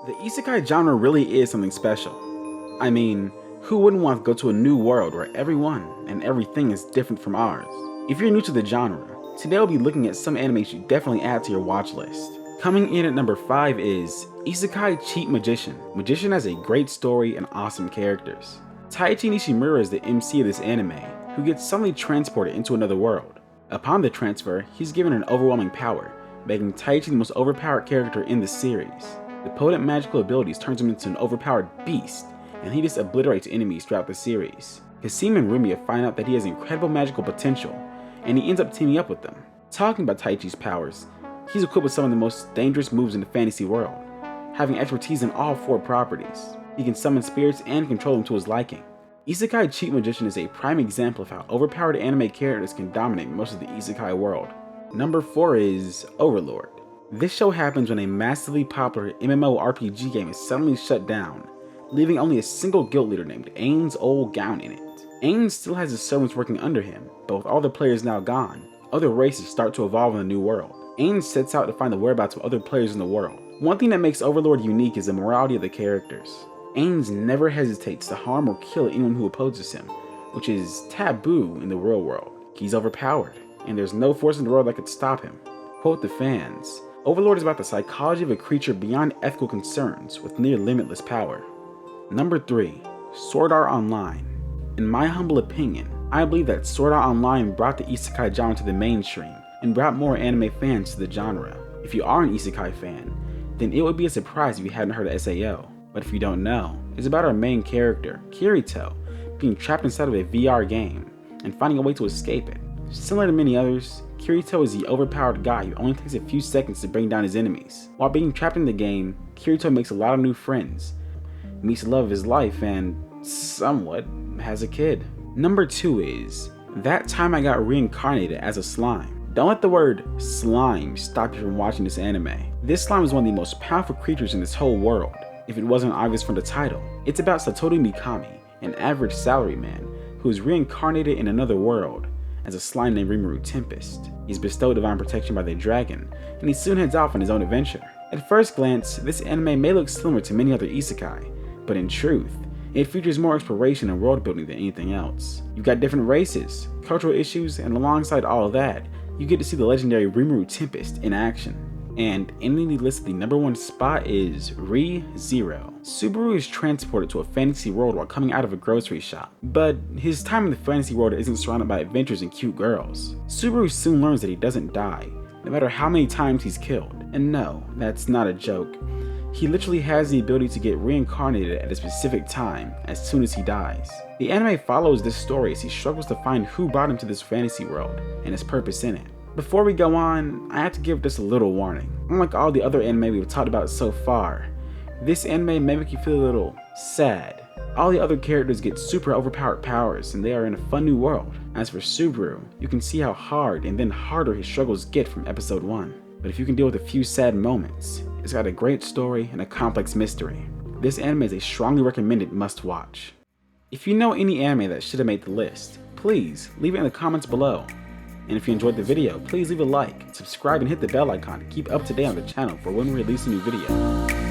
The isekai genre really is something special. I mean, who wouldn't want to go to a new world where everyone and everything is different from ours? If you're new to the genre, today we'll be looking at some anime you should definitely add to your watch list. Coming in at number 5 is Isekai Cheat Magician. Magician has a great story and awesome characters. Taichi Nishimura is the MC of this anime, who gets suddenly transported into another world. Upon the transfer, he's given an overwhelming power, making Taichi the most overpowered character in the series. The potent magical abilities turns him into an overpowered beast, and he just obliterates enemies throughout the series. Kassim and Rumia find out that he has incredible magical potential, and he ends up teaming up with them. Talking about Taichi's powers, he's equipped with some of the most dangerous moves in the fantasy world, having expertise in all 4 properties. He can summon spirits and control them to his liking. Isekai Cheat Magician is a prime example of how overpowered anime characters can dominate most of the isekai world. Number 4 is Overlord. This show happens when a massively popular MMORPG game is suddenly shut down, leaving only a single guild leader named Ain's Old Gown in it. Ain still has his servants working under him, but with all the players now gone, other races start to evolve in the new world. Ain sets out to find the whereabouts of other players in the world. One thing that makes Overlord unique is the morality of the characters. Ain never hesitates to harm or kill anyone who opposes him, which is taboo in the real world. He's overpowered, and there's no force in the world that could stop him. Quote the fans, Overlord is about the psychology of a creature beyond ethical concerns with near limitless power. Number 3. Sword Art Online. In my humble opinion, I believe that Sword Art Online brought the isekai genre to the mainstream and brought more anime fans to the genre. If you are an isekai fan, then it would be a surprise if you hadn't heard of SAO. But if you don't know, it's about our main character, Kirito, being trapped inside of a VR game and finding a way to escape it. Similar to many others, Kirito is the overpowered guy who only takes a few seconds to bring down his enemies. While being trapped in the game, Kirito makes a lot of new friends, meets the love of his life, and somewhat has a kid. Number 2 is That Time I Got Reincarnated as a Slime. Don't let the word slime stop you from watching this anime. This slime is one of the most powerful creatures in this whole world, if it wasn't obvious from the title. It's about Satoru Mikami, an average salaryman who is reincarnated in another world as a slime named Rimuru Tempest. He's bestowed divine protection by the dragon, and he soon heads off on his own adventure. At first glance, this anime may look similar to many other isekai, but in truth, it features more exploration and world building than anything else. You've got different races, cultural issues, and alongside all of that, you get to see the legendary Rimuru Tempest in action. And ending the list at the number 1 spot is Re:Zero. Subaru is transported to a fantasy world while coming out of a grocery shop, but his time in the fantasy world isn't surrounded by adventures and cute girls. Subaru soon learns that he doesn't die, no matter how many times he's killed. And no, that's not a joke. He literally has the ability to get reincarnated at a specific time as soon as he dies. The anime follows this story as he struggles to find who brought him to this fantasy world and his purpose in it. Before we go on, I have to give this a little warning. Unlike all the other anime we've talked about so far, this anime may make you feel a little sad. All the other characters get super overpowered powers and they are in a fun new world. As for Subaru, you can see how hard and then harder his struggles get from episode 1. But if you can deal with a few sad moments, it's got a great story and a complex mystery. This anime is a strongly recommended must watch. If you know any anime that should have made the list, please leave it in the comments below. And if you enjoyed the video, please leave a like, subscribe, and hit the bell icon to keep up to date on the channel for when we release a new video.